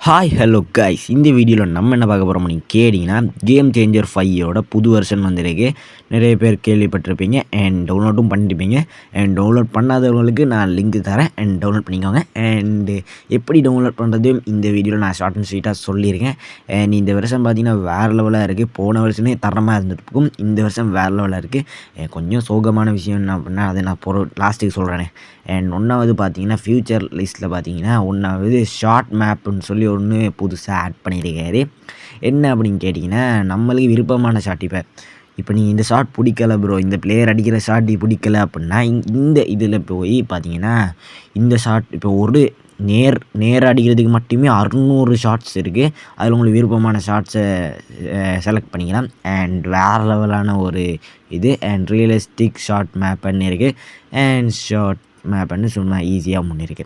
Hi hello guys, இந்த வீடியோவில் நம்ம என்ன பார்க்க போகிறோம் நீங்கள் கேட்டிங்கன்னா கேம் சேஞ்சர் 5யோட புது வெர்ஷன் வந்திருக்கு. நிறைய பேர் கேள்விப்பட்டிருப்பீங்க அண்ட் டவுன்லோடும் பண்ணியிருப்பீங்க. அண்ட் டவுன்லோட் பண்ணாதவங்களுக்கு நான் லிங்க் தரேன் அண்ட் டவுன்லோட் பண்ணிக்கோங்க. அண்டு எப்படி டவுன்லோட் பண்ணுறது இந்த வீடியோவில் நான் ஷார்ட் அண்ட் ஸ்வீட்டாக சொல்லியிருக்கேன். அண்ட் இந்த வருஷம் பார்த்தீங்கன்னா வேறு லெவலாக இருக்குது. போன வருஷமே தரமாக இருந்துருக்கும், இந்த வருஷம் வேறு லெவலாக இருக்குது. கொஞ்சம் சோகமான விஷயம் என்ன அப்படின்னா அதை நான் லாஸ்ட்டுக்கு சொல்கிறேனே. அண்ட் ஒன்றாவது பார்த்தீங்கன்னா ஃப்யூச்சர் லிஸ்ட்டில் பார்த்தீங்கன்னா ஒன்றாவது ஷார்ட் மேப்புன்னு சொல்லி ஒன்று புதுசாக ஆட் பண்ணியிருக்காரு. என்ன அப்படின்னு கேட்டிங்கன்னா நம்மளுக்கு விருப்பமான ஷாட் இப்போ நீங்கள் இந்த ஷாட் பிடிக்கல ப்ரோ, இந்த பிளேயர் அடிக்கிற ஷாட் பிடிக்கல அப்படின்னா இந்த இதில் போய் பார்த்தீங்கன்னா இந்த ஷாட் இப்போ ஒரு நேர் அடிக்கிறதுக்கு மட்டுமே 600 ஷாட்ஸ் இருக்குது. அதில் உங்களுக்கு விருப்பமான ஷாட்ஸை செலக்ட் பண்ணிக்கலாம். அண்ட் வேறு லெவலான ஒரு இது அண்ட் ரியலிஸ்டிக் ஷார்ட் மேப்புன்னு இருக்குது அண்ட் ஷார்ட் மேப்புன்னு சும்மா ஈஸியாக முன்னிருக்கு.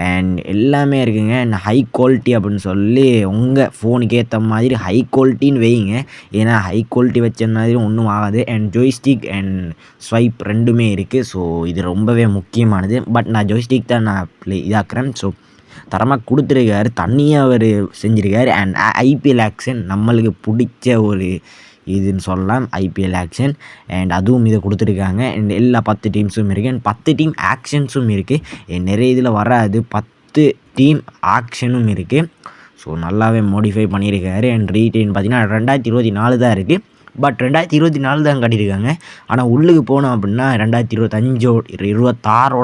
அண்ட் எல்லாமே இருக்குங்க. அண்ட் ஹை குவாலிட்டி அப்படின்னு சொல்லி உங்கள் ஃபோனுக்கு ஏற்ற மாதிரி ஹை குவாலிட்டின்னு வைங்க. ஏன்னா ஹை குவாலிட்டி வச்ச மாதிரி ஒன்றும் ஆகாது. அண்ட் ஜோய்ஸ்டிக் அண்ட் ஸ்வைப் ரெண்டுமே இருக்குது. ஸோ இது ரொம்பவே முக்கியமானது. பட் நான் ஜோய்ஸ்டிக் தான் நான் இதாக்குறேன். ஸோ தரமாக கொடுத்துருக்காரு, தண்ணியாக அவர் செஞ்சுருக்காரு. அண்ட் ஐபிஎல் ஆக்ஷன் நம்மளுக்கு பிடிச்ச ஒரு இதுன்னு சொல்லலாம், ஐபிஎல் ஆக்ஷன். அண்ட் அதுவும் இதை கொடுத்துருக்காங்க. அண்ட் எல்லா 10 டீம்ஸும் இருக்குது அண்ட் 10 டீம் ஆக்ஷன்ஸும் இருக்குது. நிறைய இதில் வராது, 10 டீம் ஆக்ஷனும் இருக்குது. ஸோ நல்லாவே மாடிஃபை பண்ணியிருக்காரு. அண்ட் ரீட்டைன் பார்த்திங்கன்னா 2024 தான் இருக்குது. பட் 2024 தான் காட்டியிருக்காங்க. ஆனால் உள்ளுக்கு போனோம் அப்படின்னா 2026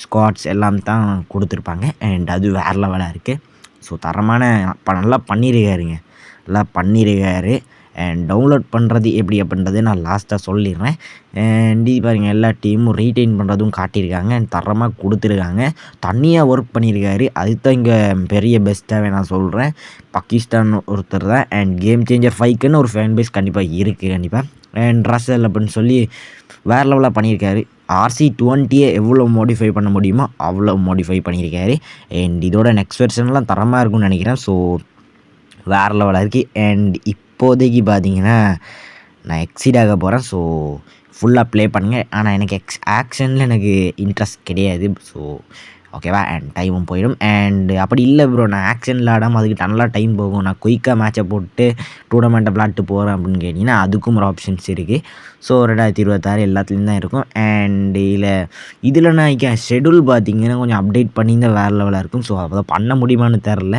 ஸ்குவாட்ஸ் எல்லாம் தான் கொடுத்துருப்பாங்க. அண்ட் அது வேறு லெவலாக இருக்குது. ஸோ தரமான நல்லா பண்ணியிருக்காருங்க, நல்லா பண்ணியிருக்காரு. அண்ட் டவுன்லோட் பண்ணுறது எப்படி அப்படின்றத நான் லாஸ்ட்டாக சொல்லிடுறேன். அண்ட் இது பாருங்கள், எல்லா டீமும் ரீட்டைன் பண்ணுறதும் காட்டியிருக்காங்க அண்ட் தரமாக கொடுத்துருக்காங்க. தனியாக ஒர்க் பண்ணியிருக்காரு. அதுதான் இங்கே பெரிய பெஸ்ட்டாகவே நான் சொல்கிறேன். பாகிஸ்தான் ஒருத்தர் தான். அண்ட் கேம் சேஞ்சர் 5க்குன்னு ஒரு ஃபேன் பேஸ் கண்டிப்பாக இருக்குது கண்டிப்பாக. அண்ட் ரசல் அப்படின்னு சொல்லி வேறு லெவலாக பண்ணியிருக்காரு. RC20 எவ்வளோ மாடிஃபை பண்ண முடியுமோ அவ்வளோ மாடிஃபை பண்ணியிருக்காரு. அண்ட் இதோட நெக்ஸ்ட் வெர்ஷன்லாம் தரமாக இருக்கும்னு நினைக்கிறேன். ஸோ வேறு லெவலாக இருக்குது. அண்ட் இப்போதைக்கு பார்த்தீங்கன்னா நான் எக்ஸிட் ஆக போகிறேன். ஸோ ஃபுல்லாக ப்ளே பண்ணுங்கள். ஆனால் எனக்கு ஆக்ஷனில் எனக்கு இன்ட்ரெஸ்ட் கிடையாது. ஸோ ஓகேவா, அண்ட் டைமும் போயிடும். அண்ட் அப்படி இல்லை ப்ரோ, நான் ஆக்ஷனில் ஆடாமல் அதுக்கு நல்லா டைம் போகும், நான் குயிக்காக மேட்சை போட்டு டூர்னமெண்ட்டை விளாட்டு போகிறேன் அப்படின்னு கேட்டிங்கன்னா அதுக்கும் ஒரு ஆப்ஷன்ஸ் இருக்குது. ஸோ 2026 எல்லாத்துலேயும் தான் இருக்கும். அண்ட் இதில் நான் ஷெடியூல் பார்த்திங்கன்னா கொஞ்சம் அப்டேட் பண்ணியிருந்தால் வேறு லெவலாக இருக்கும். ஸோ அதை பண்ண முடியுமான்னு தெரில.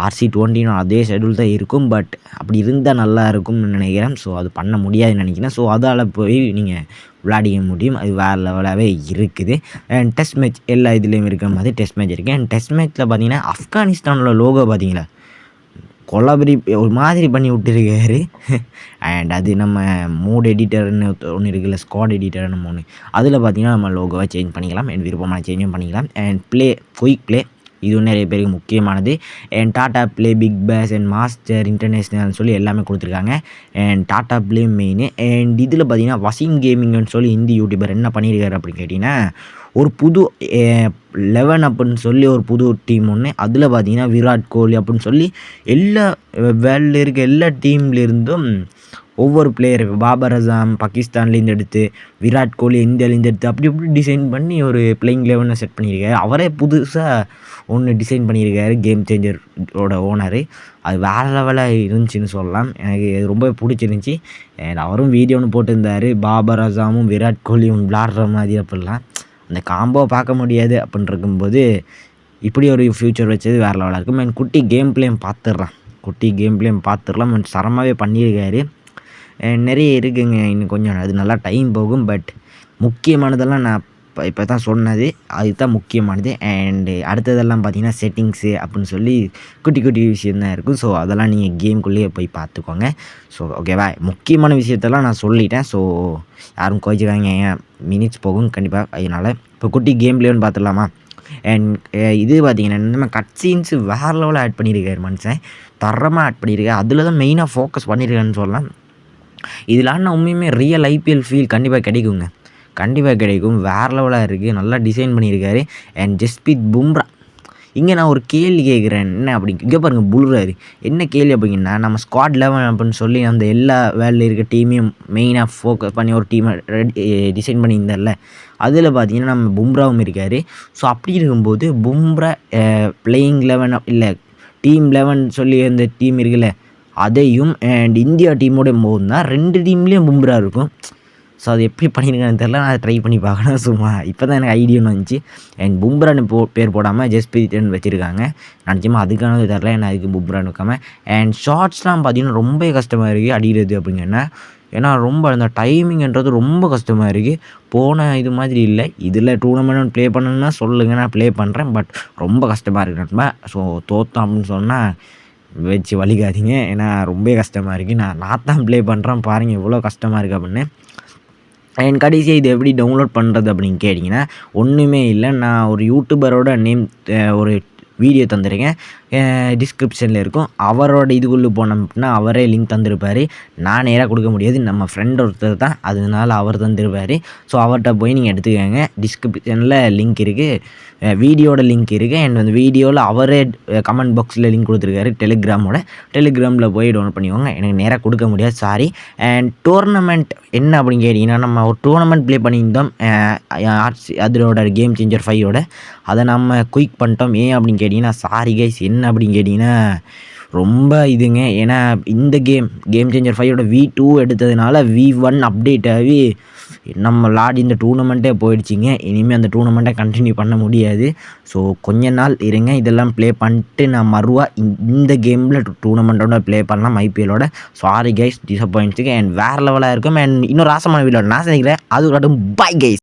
RC20 அதே ஷெடியூல் தான் இருக்கும். பட் அப்படி இருந்தால் நல்லா இருக்கும்னு நினைக்கிறேன். ஸோ அது பண்ண முடியாதுன்னு நினைக்கிறேன். ஸோ அதால் போய் நீங்கள் விளையாடிக்க முடியும். அது வேறு லெவலாகவே இருக்குது. அண்ட் டெஸ்ட் மேட்ச் எல்லா இதுலேயும் இருக்கிற மாதிரி டெஸ்ட் மேட்ச் இருக்குது. அண்ட் டெஸ்ட் மேட்ச்சில் பார்த்தீங்கன்னா ஆப்கானிஸ்தானோட லோகோ பார்த்தீங்களா, கொலாபரி ஒரு மாதிரி பண்ணி விட்டுருக்காரு. அண்ட் அது நம்ம மூட் எடிட்டர்னு ஒன்று இருக்குல்ல, ஸ்குவாட் எடிட்டர்னு ஒன்று, அதில் பார்த்தீங்கன்னா நம்ம லோகோவை சேஞ்ச் பண்ணிக்கலாம். அண்ட் விருப்பமான சேஞ்சும் பண்ணிக்கலாம். அண்ட் குயிக் ப்ளே இதுவும் நிறைய பேருக்கு முக்கியமானது. And Tata play, big base and master இன்டர்நேஷ்னல்னு சொல்லி எல்லாமே கொடுத்துருக்காங்க. And Tata play main. And இதில் பார்த்தீங்கன்னா வசீம் கேமிங்னு சொல்லி ஹிந்தி யூடியூபர் என்ன பண்ணியிருக்காரு அப்படின்னு கேட்டிங்கன்னா ஒரு புது 11 அப்படின்னு சொல்லி ஒரு புது டீம் ஒன்று, அதில் பார்த்தீங்கன்னா விராட் கோலி அப்படின்னு சொல்லி எல்லா வேர்ல்டில் இருக்க எல்லா டீம்லேருந்தும் ஒவ்வொரு பிளேயர், பாபர் அசாம் பாகிஸ்தான்லேருந்து எடுத்து, விராட் கோலி இந்தியாவிலேருந்து எடுத்து அப்படி இப்படி டிசைன் பண்ணி ஒரு பிளேயிங் 11 செட் பண்ணியிருக்காரு. அவரே புதுசாக ஒன்று டிசைன் பண்ணியிருக்காரு, கேம் சேஞ்சரோட ஓனரு. அது வேறு லெவலாக இருந்துச்சுன்னு சொல்லலாம். எனக்கு ரொம்ப பிடிச்சிருந்துச்சி. அவரும் வீடியோ ஒன்று போட்டிருந்தார், பாபர் அசாமும் விராட் கோலியும் விளாடுற மாதிரி. அப்படிலாம் அந்த காம்போ பார்க்க முடியாது அப்படின்னு இருக்கும்போது இப்படி ஒரு ஃப்யூச்சர் வச்சது வேறு லெவலாக இருக்கும். அண்ட் குட்டி கேம் பிளேயும் பார்த்துடலாம். சரமாகவே பண்ணியிருக்காரு. நிறைய இருக்குங்க, இன்னும் கொஞ்சம் அது நல்லா டைம் போகும். பட் முக்கியமானதெல்லாம் நான் இப்போ தான் சொன்னது, அதுதான் முக்கியமானது. அண்டு அடுத்ததெல்லாம் பார்த்திங்கன்னா செட்டிங்ஸு அப்படின்னு சொல்லி குட்டி குட்டி விஷயந்தான் இருக்கும். ஸோ அதெல்லாம் நீங்கள் கேம்குள்ளேயே போய் பார்த்துக்கோங்க. ஸோ ஓகேவா, முக்கியமான விஷயத்தெல்லாம் நான் சொல்லிட்டேன். ஸோ யாரும் கோச்சிக்காங்க, மினிட்ஸ் போகும் கண்டிப்பாக. அதனால் இப்போ குட்டி கேம் பிளேன்னு பார்த்துடலாமா. அண்ட் இது பார்த்திங்கன்னா நம்ம கட் சீன்ஸு வேறு லெவலில் ஆட் பண்ணியிருக்காரு மனுஷன், தரமாக ஆட் பண்ணியிருக்காரு. அதில் தான் மெயினாக ஃபோக்கஸ் பண்ணியிருக்காருன்னு சொல்லலாம். இதில் ஆனால் உண்மையுமே ரியல் ஐபிஎல் ஃபீல் கண்டிப்பாக கிடைக்கும். வேறு லெவலாக இருக்குது, நல்லா டிசைன் பண்ணியிருக்காரு. அண்ட் ஜஸ்பிரீத் பும்ரா, இங்கே நான் ஒரு கேள்வி கேட்குறேன், என்ன அப்படி இங்கே பாருங்கள் புல்றாரு. என்ன கேள்வி அப்படிங்கன்னா, நம்ம ஸ்குவாட் 11 அப்படின்னு சொல்லி அந்த எல்லா வேலையில் இருக்க டீமையும் மெயினாக ஃபோக்கஸ் பண்ணி ஒரு டீமை டிசைன் பண்ணியிருந்தார்ல, அதில் பார்த்தீங்கன்னா நம்ம பும்ராவும் இருக்கார். ஸோ அப்படி இருக்கும்போது பும்ரா பிளேயிங் 11 இல்லை டீம் 11 சொல்லி அந்த டீம் இருக்குல்ல, அதையும் அண்ட் இந்தியா டீமோட மோதுனா 2 டீம்லேயும் பும்ரா இருக்கும். ஸோ அது எப்படி பண்ணியிருக்கான்னு தெரில. நான் ட்ரை பண்ணி பார்க்கணும் சும்மா. இப்போ தான் எனக்கு ஐடியான்னு வந்துச்சு. அண்ட் பும்ரான்னு பேர் போடாமல் ஜஸ்பிரீத்னு வச்சுருக்காங்க. நிச்சயமாக அதுக்கானது தெரில. ஏன்னா அதுக்கு பும்ரான்னு வைக்காமல். அண்ட் ஷார்ட்ஸ்லாம் பார்த்தீங்கன்னா ரொம்ப கஷ்டமாக இருக்குது அடிக்கிறது அப்படிங்கன்னா. ஏன்னா ரொம்ப அந்த டைமிங்ன்றது ரொம்ப கஷ்டமாக இருக்குது. போன இது மாதிரி இல்லை. இதில் டூர்னமெண்ட் ப்ளே பண்ணணுன்னா சொல்லுங்கள், நான் ப்ளே பண்ணுறேன். பட் ரொம்ப கஷ்டமாக இருக்குது நண்பா. ஸோ தோற்றோம் அப்படின்னு சொன்னால் வச்சு வலிக்காதீங்க. ஏன்னா ரொம்ப கஷ்டமாக இருக்குது. நான் தான் ப்ளே பண்ணுறேன் பாருங்கள் எவ்வளோ கஷ்டமாக இருக்குது அப்படின்னு. அண்ட் கடைசியாக இது எப்படி டவுன்லோட் பண்ணுறது அப்படின்னு கேட்டிங்கன்னா ஒன்றுமே இல்லை. நான் ஒரு யூடியூபரோட நேம் ஒரு வீடியோ தந்துருக்கேன், டிஸ்கிரிப்ஷனில் இருக்கும். அவரோட இதுக்குள்ளே போனோம் அப்படின்னா அவரே லிங்க் தந்திருப்பார். நான் நேராக கொடுக்க முடியாது, நம்ம ஃப்ரெண்ட் ஒருத்தர் தான், அதனால அவர் தந்திருப்பார். ஸோ அவர்கிட்ட போய் நீங்கள் எடுத்துக்கோங்க. டிஸ்கிரிப்ஷனில் லிங்க் இருக்குது, வீடியோட லிங்க் இருக்குது. அண்ட் அந்த வீடியோவில் அவரே கமெண்ட் பாக்ஸில் லிங்க் கொடுத்துருக்காரு டெலிகிராமில் போய் டவுன்லோட் பண்ணிக்கோங்க. எனக்கு நேராக கொடுக்க முடியாது, சாரி. அண்ட் டோர்னமெண்ட் என்ன அப்படின்னு கேட்டிங்கன்னா நம்ம ஒரு டோர்னமெண்ட் ப்ளே பண்ணியிருந்தோம் அதோட கேம் சேஞ்சர் 5ஓட. அதை நம்ம குயிக் பண்ணிட்டோம். ஏன் அப்படின்னு கேட்டிங்கன்னா சாரி கைஸ், என்ன அப்படின்னு கேட்டிங்கன்னா ரொம்ப இதுங்க. ஏன்னா இந்த கேம் சேஞ்சர் 5ஓட V2 எடுத்ததுனால V1 அப்டேட் ஆகி நம்ம இந்த டூர்னமெண்ட்டே போயிடுச்சிங்க. இனிமேல் அந்த டூர்னமெண்ட்டை கண்டினியூ பண்ண முடியாது. ஸோ கொஞ்ச நாள் இருங்க, இதெல்லாம் ப்ளே பண்ணிட்டு நான் இந்த கேமில் டூர்னமெண்ட்டோட ப்ளே பண்ணலாம் IPLோட. சாரி கைஸ் டிசப்பாயின்ட்ஸுக்கு. அண்ட் வேறு லெவலாக இருக்கும். அண்ட் இன்னொரு ராசமான வீடியோ நான் சந்திக்கிறேன். அது பை கைஸ்.